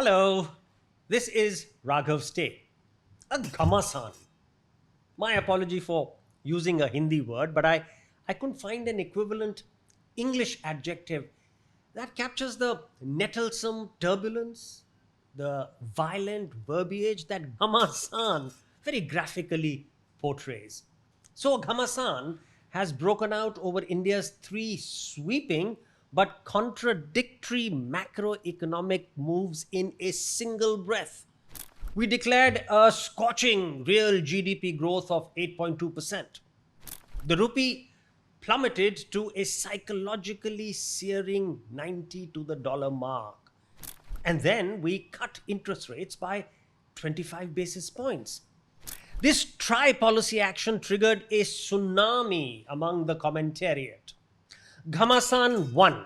Hello, this is Raghav Stay, a Ghamasan. My apology for using a Hindi word, but I couldn't find an equivalent English adjective that captures the nettlesome turbulence, the violent verbiage that Ghamasan very graphically portrays. So, Ghamasan has broken out over India's three sweeping but contradictory macroeconomic moves in a single breath. We declared a scorching real GDP growth of 8.2%. The rupee plummeted to a psychologically searing 90 to the dollar mark. And then we cut interest rates by 25 basis points. This tri policy action triggered a tsunami among the commentariat. Ghamasan 1.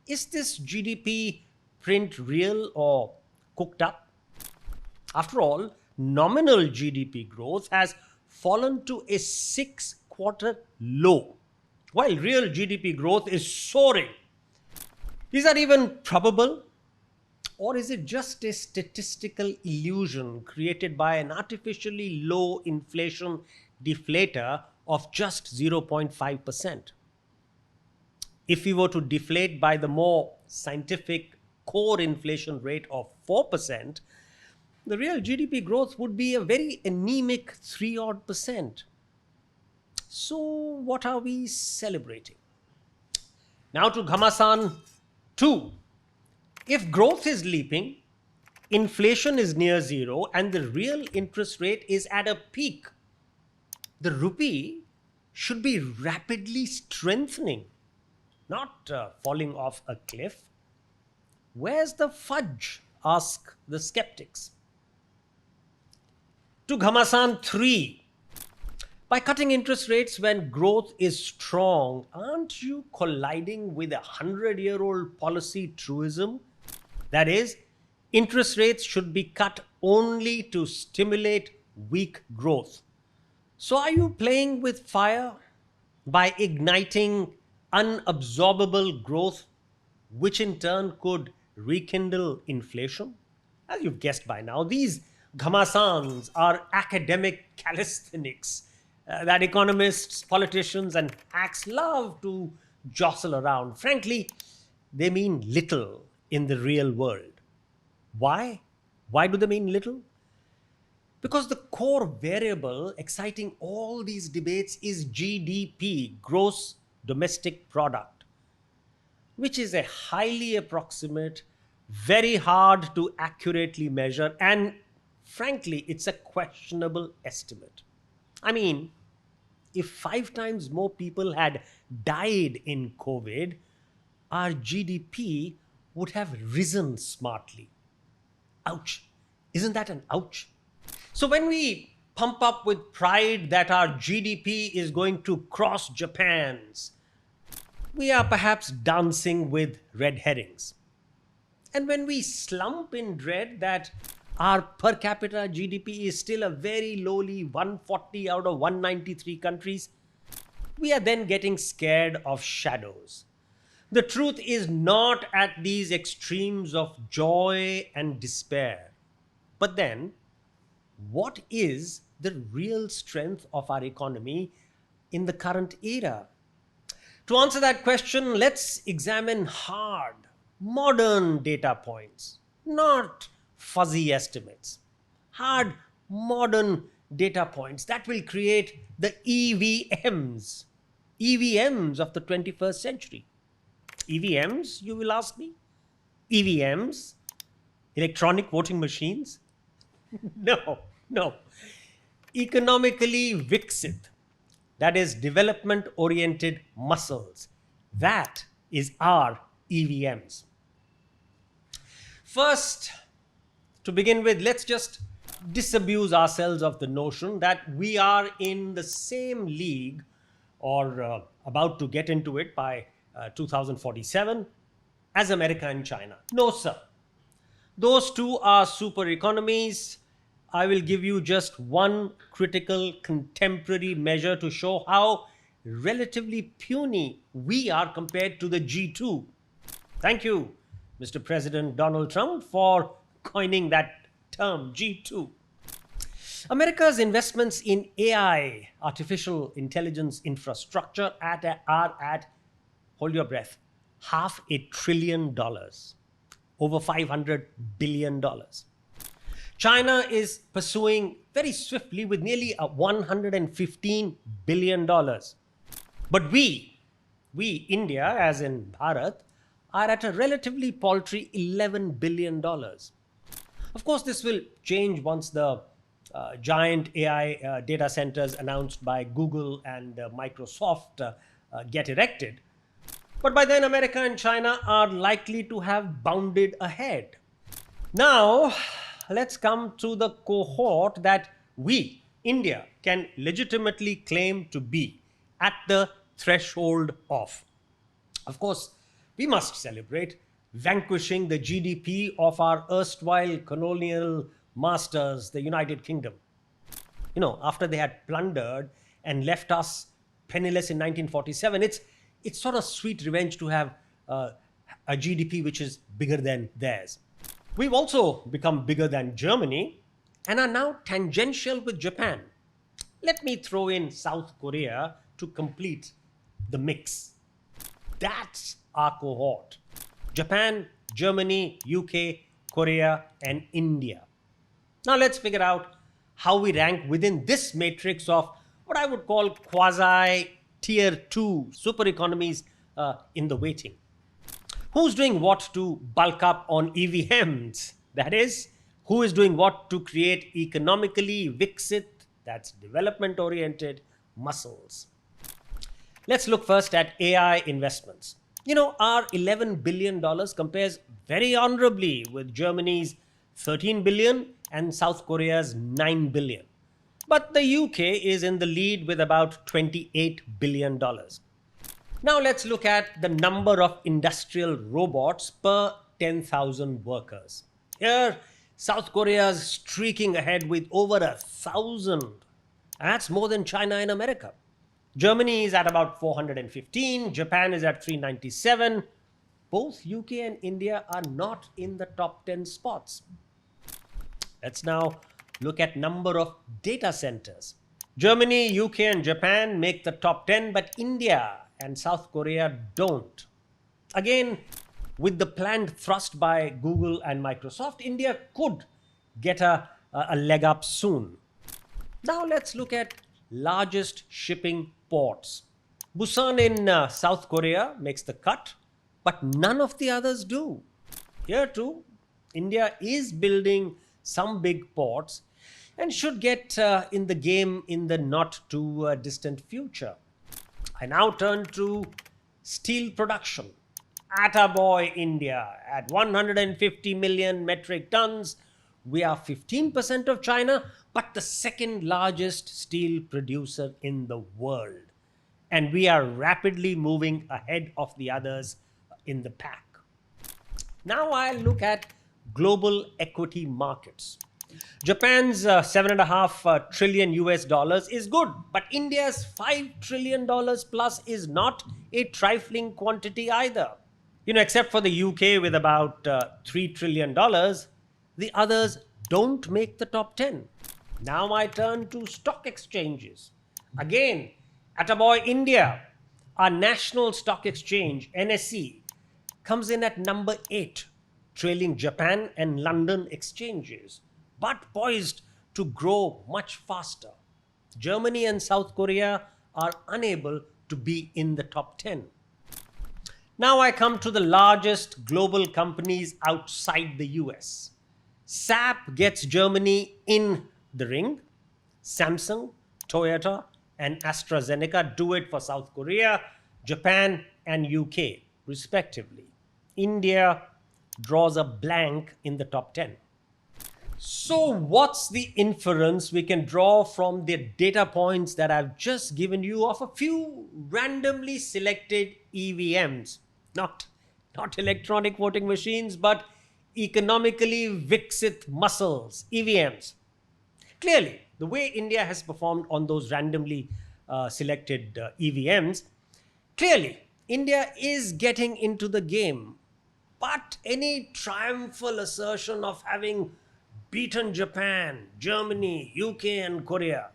Is this GDP print real or cooked up? After all, nominal GDP growth has fallen to a 6 quarter low, while real GDP growth is soaring. Is that even probable? Or is it just a statistical illusion created by an artificially low inflation deflator of just 0.5%? If we were to deflate by the more scientific core inflation rate of 4%, the real GDP growth would be a very anemic 3 odd percent. So, what are we celebrating? Now to Ghamasan 2. If growth is leaping, inflation is near zero, and the real interest rate is at a peak, the rupee should be rapidly strengthening, not falling off a cliff. Where's the fudge? Ask the skeptics. To Ghamasan 3. By cutting interest rates when growth is strong, aren't you colliding with a 100-year-old policy truism? That is, interest rates should be cut only to stimulate weak growth. So are you playing with fire by igniting unabsorbable growth, which in turn could rekindle inflation? As you've guessed by now, these Ghamasans are academic calisthenics that economists, politicians, and hacks love to jostle around. Frankly, they mean little in the real world. Why? Why do they mean little? Because the core variable exciting all these debates is GDP, gross domestic product, which is a highly approximate, very hard to accurately measure, and frankly, it's a questionable estimate. I mean, if 5 times more people had died in COVID, our GDP would have risen smartly. Ouch. Isn't that an ouch? So when we pump up with pride that our GDP is going to cross Japan's, we are perhaps dancing with red herrings. And when we slump in dread that our per capita GDP is still a very lowly 140 out of 193 countries, we are then getting scared of shadows. The truth is not at these extremes of joy and despair. But then, what is the real strength of our economy in the current era? To answer that question, let's examine hard, modern data points, not fuzzy estimates. Hard, modern data points that will create the EVMs of the 21st century. EVMs, you will ask me? EVMs? Electronic voting machines? No. Economically Viksit, that is development-oriented muscles. That is our EVMs. First, to begin with, let's just disabuse ourselves of the notion that we are in the same league or about to get into it by 2047 as America and China. No, sir. Those two are super economies. I will give you just one critical contemporary measure to show how relatively puny we are compared to the G2. Thank you, Mr. President Donald Trump, for coining that term, G2. America's investments in AI, artificial intelligence infrastructure, are at, hold your breath, $500 billion, over $500 billion. China is pursuing very swiftly with nearly $115 billion. But India, as in Bharat, are at a relatively paltry $11 billion. Of course, this will change once the giant AI data centers announced by Google and Microsoft get erected. But by then, America and China are likely to have bounded ahead. Now, let's come to the cohort that we, India, can legitimately claim to be at the threshold of. Of course, we must celebrate vanquishing the GDP of our erstwhile colonial masters, the United Kingdom. After they had plundered and left us penniless in 1947, it's sort of sweet revenge to have a GDP which is bigger than theirs. We've also become bigger than Germany and are now tangential with Japan. Let me throw in South Korea to complete the mix. That's our cohort. Japan, Germany, UK, Korea, and India. Now let's figure out how we rank within this matrix of what I would call quasi tier 2 super economies in the waiting. Who's doing what to bulk up on EVMs? That is, who is doing what to create economically Viksit, that's development oriented, muscles. Let's look first at AI investments. Our $11 billion compares very honorably with Germany's $13 billion and South Korea's $9 billion. But the UK is in the lead with about $28 billion. Now let's look at the number of industrial robots per 10,000 workers. Here, South Korea is streaking ahead with over 1,000. That's more than China and America. Germany is at about 415, Japan is at 397. Both UK and India are not in the top 10 spots. Let's now look at number of data centers. Germany, UK, and Japan make the top 10, but India and South Korea don't. Again, with the planned thrust by Google and Microsoft, India could get a leg up soon. Now let's look at largest shipping ports. Busan in South Korea makes the cut, but none of the others do. Here too, India is building some big ports and should get in the game in the not too distant future. I now turn to steel production. Attaboy India at 150 million metric tons. We are 15% of China, but the second largest steel producer in the world. And we are rapidly moving ahead of the others in the pack. Now I'll look at global equity markets. Japan's $7.5 trillion US dollars is good, but India's $5 trillion plus is not a trifling quantity either. Except for the UK with about $3 trillion, the others don't make the top 10. Now I turn to stock exchanges. Again, attaboy India, our national stock exchange, NSE, comes in at number 8, trailing Japan and London exchanges, but poised to grow much faster. Germany and South Korea are unable to be in the top 10. Now I come to the largest global companies outside the US. SAP gets Germany in the ring. Samsung, Toyota, and AstraZeneca do it for South Korea, Japan, and UK, respectively. India draws a blank in the top 10. So what's the inference we can draw from the data points that I've just given you of a few randomly selected EVMs? Not electronic voting machines, but economically Viksit muscles, EVMs. Clearly, the way India has performed on those randomly selected EVMs, clearly, India is getting into the game. But any triumphal assertion of having beaten Japan, Germany, UK, and Korea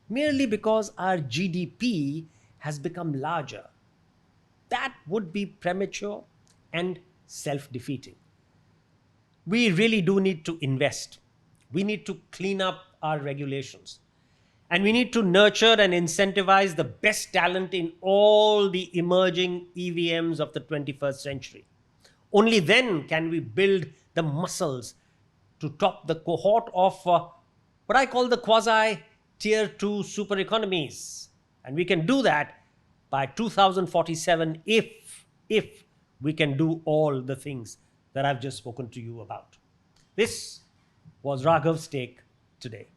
merely because our GDP has become larger, that would be premature and self defeating. We really do need to invest. We need to clean up our regulations. And we need to nurture and incentivize the best talent in all the emerging EVMs of the 21st century. Only then can we build the muscles to top the cohort of what I call the quasi tier 2 super economies. And we can do that by 2047 if we can do all the things that I've just spoken to you about. This was Raghav's take today.